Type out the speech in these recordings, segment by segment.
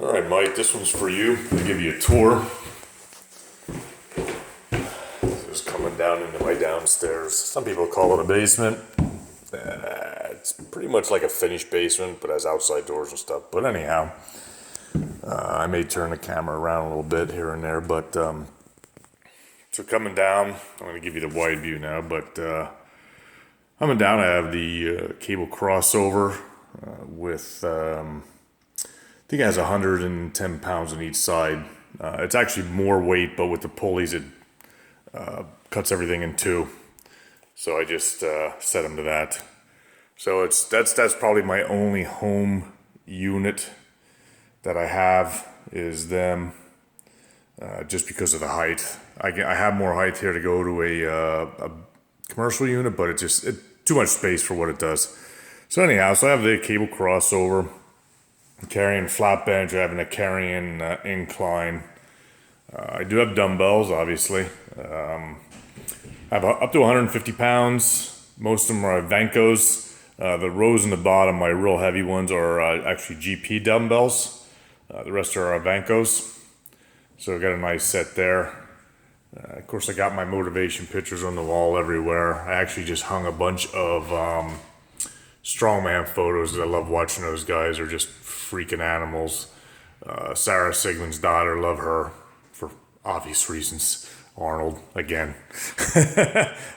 All right, Mike, this one's for you. I'm gonna give you a tour. Just coming down into my downstairs. Some people call it a basement. It's pretty much like a finished basement, but has outside doors and stuff. But anyhow, I may turn the camera around a little bit here and there, but so coming down, I'm gonna give you the wide view now, but coming down, I have the cable crossover with I think it has 110 pounds on each side. It's actually more weight, but with the pulleys, it cuts everything in two. So I just set them to that. So that's probably my only home unit that I have is them, just because of the height. I have more height here to go to a commercial unit, but it's too much space for what it does. So anyhow, so I have the cable crossover. Carrying flat bench, I have a carrying incline. I do have dumbbells, obviously. I have up to 150 pounds. Most of them are Vancos. The rows in the bottom, my real heavy ones, are actually GP dumbbells. The rest are Vancos. So I got a nice set there. Of course, I got my motivation pictures on the wall everywhere. I actually just hung a bunch of strongman photos. I love watching those guys. They're just freaking animals. Sarah Sigmund's daughter, love her for obvious reasons. Arnold, again.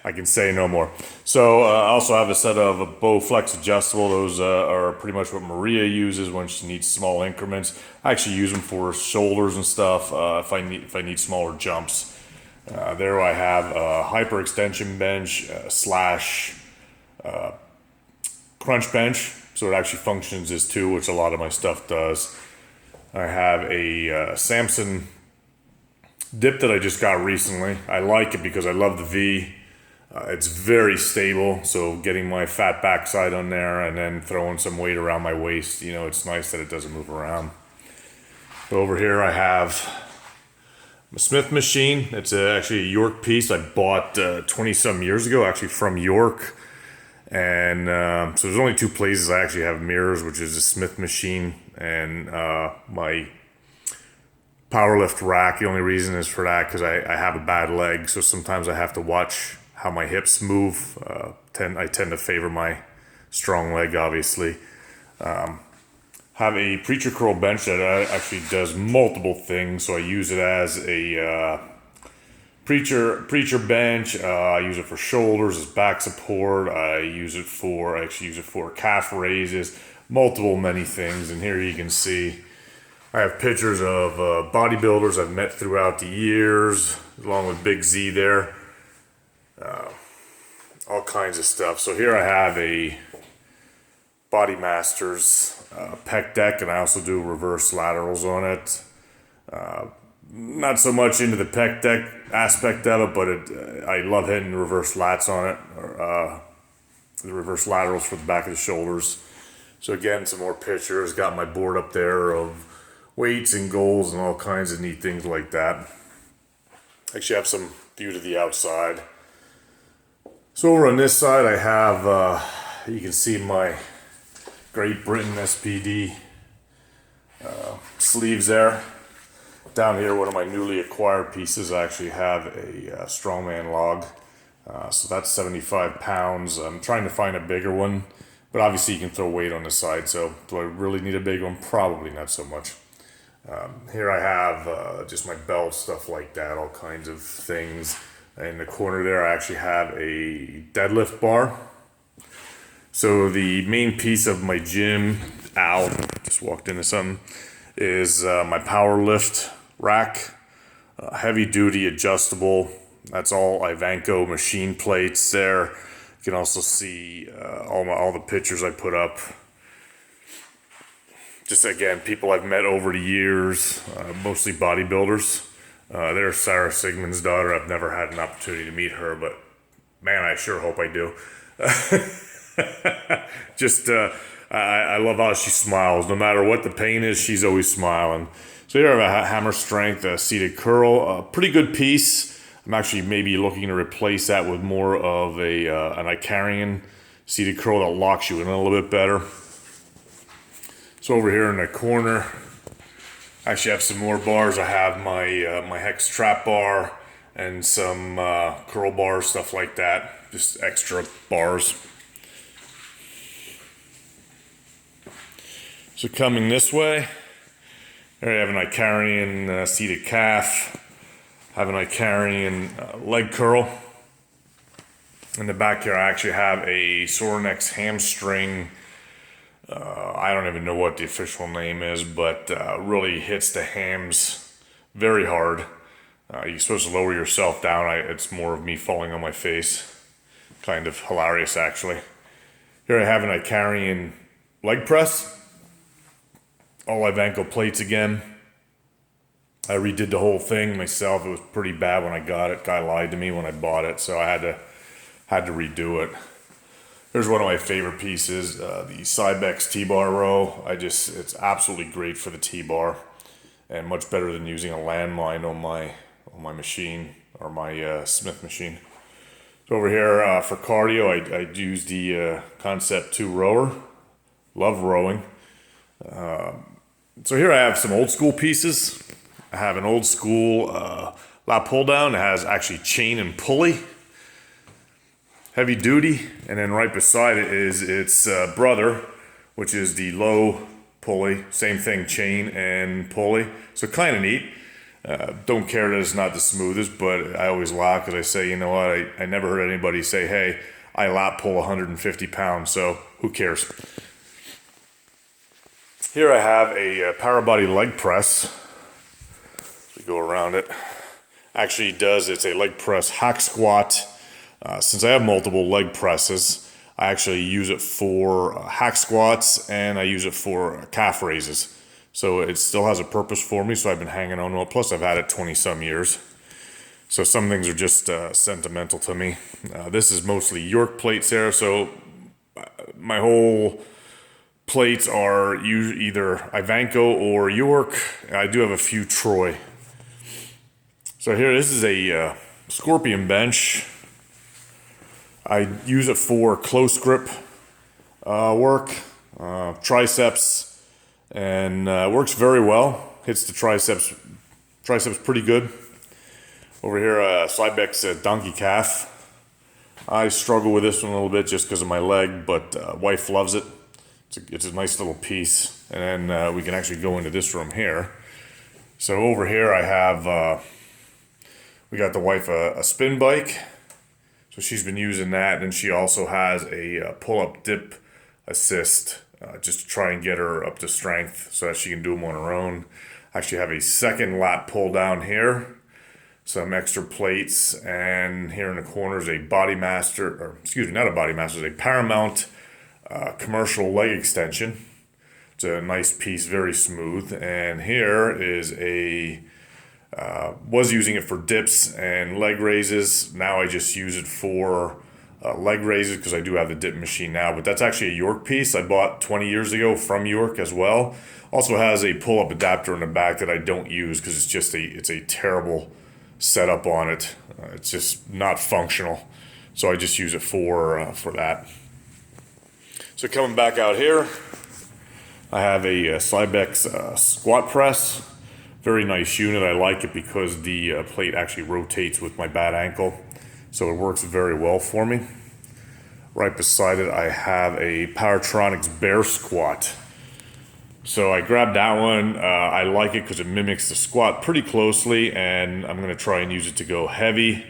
I can say no more. So I also have a set of a Bowflex adjustable. Those are pretty much what Maria uses when she needs small increments. I actually use them for shoulders and stuff if I need smaller jumps. There I have a hyper extension bench slash crunch bench, so it actually functions as two, which a lot of my stuff does. I have a Samson dip that I just got recently. I like it because I love the V. It's very stable, so getting my fat backside on there and then throwing some weight around my waist, it's nice that it doesn't move around. So over here I have a Smith machine. It's actually a York piece I bought 20 some years ago, actually from York. And so there's only two places I actually have mirrors, which is a Smith machine and my powerlift rack. The only reason is for that because I have a bad leg, so sometimes I have to watch how my hips move. I tend to favor my strong leg, obviously. Have a preacher curl bench that actually does multiple things, so I use it as a preacher bench. I use it for shoulders, as back support. I actually use it for calf raises, many things. And here you can see I have pictures of bodybuilders I've met throughout the years, along with Big Z there. All kinds of stuff. So here I have a Body Masters pec deck, and I also do reverse laterals on it. Not so much into the pec deck aspect of it, but I love hitting reverse lats on it, the reverse laterals for the back of the shoulders. So again, some more pictures. Got my board up there of weights and goals and all kinds of neat things like that. Actually have some view to the outside. So over on this side I have, you can see my Great Britain SPD sleeves there. Down here, one of my newly acquired pieces, I actually have a strongman log. So that's 75 pounds. I'm trying to find a bigger one, but obviously you can throw weight on the side. So do I really need a big one? Probably not so much. Here I have just my belt, stuff like that, all kinds of things. In the corner there, I actually have a deadlift bar. So the main piece of my gym, just walked into something, is my power lift rack, heavy duty adjustable. That's all Ivanko machine plates there. You can also see all the pictures I put up. Just again, people I've met over the years, mostly bodybuilders. There's Sarah Sigmund's daughter. I've never had an opportunity to meet her, but man, I sure hope I do. I love how she smiles. No matter what the pain is, she's always smiling. So here I have a Hammer Strength seated curl, a pretty good piece. I'm actually maybe looking to replace that with more of an Icarian seated curl that locks you in a little bit better. So over here in the corner, Actually, I have some more bars. I have my hex trap bar and some curl bars, stuff like that. Just extra bars. So coming this way, there I have an Icarian seated calf. I have an Icarian leg curl. In the back here, I actually have a Sorinex hamstring. I don't even know what the official name is, but really hits the hams very hard. You're supposed to lower yourself down. It's more of me falling on my face. Kind of hilarious, actually. Here I have an Icarian leg press. All Ivanko plates again. I redid the whole thing myself. It was pretty bad when I got it. Guy lied to me when I bought it, so I had to redo it. Here's one of my favorite pieces, the Cybex T-bar row. It's absolutely great for the T-bar, and much better than using a landmine on my machine, or my Smith machine. So over here for cardio, I use the Concept 2 rower. Love rowing. So here I have some old school pieces. I have an old school lat pull down. It has actually chain and pulley. Heavy duty, and then right beside it is its brother, which is the low pulley. Same thing, chain and pulley. So kind of neat. Don't care that it's not the smoothest, but I always laugh because I say, you know what, I never heard anybody say, hey, I lat pull 150 pounds, so who cares? Here I have a Parabody leg press. We go around it. Actually it's a leg press hack squat. Since I have multiple leg presses, I actually use it for hack squats, and I use it for calf raises. So it still has a purpose for me, so I've been hanging on to it. Plus I've had it 20 some years. So some things are just sentimental to me. This is mostly York plates there, so my whole plates are either Ivanko or York. I do have a few Troy. So here, this is a Scorpion bench. I use it for close grip work, triceps, and works very well. Hits the triceps pretty good. Over here, Cybex donkey calf. I struggle with this one a little bit just because of my leg, but wife loves it. It's a nice little piece. And then we can actually go into this room here. So over here I have, we got the wife a spin bike. So she's been using that, and she also has a pull-up dip assist just to try and get her up to strength so that she can do them on her own. I actually have a second lat pull down here, some extra plates, and here in the corner is a a Paramount commercial leg extension. It's a nice piece, very smooth. And here is was using it for dips and leg raises. Now I just use it for leg raises because I do have the dip machine now. But that's actually a York piece I bought 20 years ago from York as well. Also has a pull-up adapter in the back that I don't use because it's a terrible setup on it. It's just not functional. So I just use it for that. So coming back out here, I have a Cybex squat press. Very nice unit. I like it because the plate actually rotates with my bad ankle, so it works very well for me. Right beside it, I have a Powertronics Bear Squat. So I grabbed that one. I like it because it mimics the squat pretty closely, and I'm going to try and use it to go heavy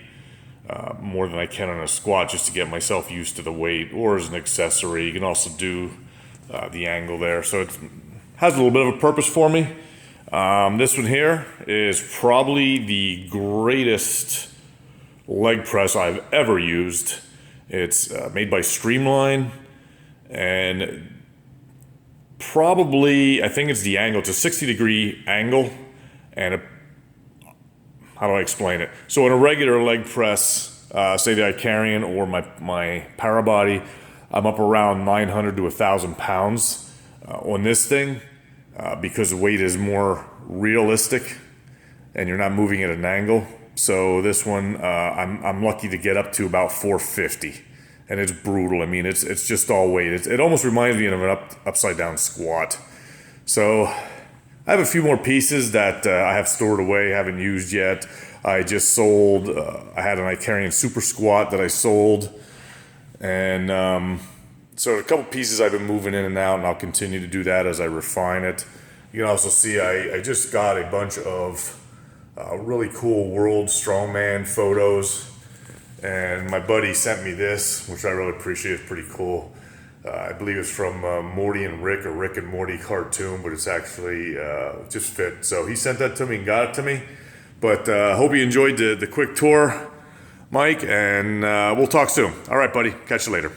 more than I can on a squat just to get myself used to the weight, or as an accessory. You can also do the angle there. So it has a little bit of a purpose for me. This one here is probably the greatest leg press I've ever used. It's made by Streamline, and probably, I think it's the angle. It's a 60-degree angle, and how do I explain it? So in a regular leg press, say the Icarian or my Parabody, I'm up around 900 to 1,000 pounds. On this thing, because the weight is more realistic and you're not moving at an angle. So this one, I'm lucky to get up to about 450, and it's brutal. I mean, it's just all weight. It almost reminds me of an upside down squat. So I have a few more pieces that I have stored away, haven't used yet. I just sold, I had an Icarian Super Squat that I sold. And so a couple pieces I've been moving in and out, and I'll continue to do that as I refine it. You can also see I just got a bunch of really cool World Strongman photos. And my buddy sent me this, which I really appreciate. It's pretty cool. I believe it's from Morty and Rick, or Rick and Morty cartoon, but it's actually just fit. So he sent that to me and got it to me. But I hope you enjoyed the quick tour, Mike, and we'll talk soon. All right, buddy. Catch you later.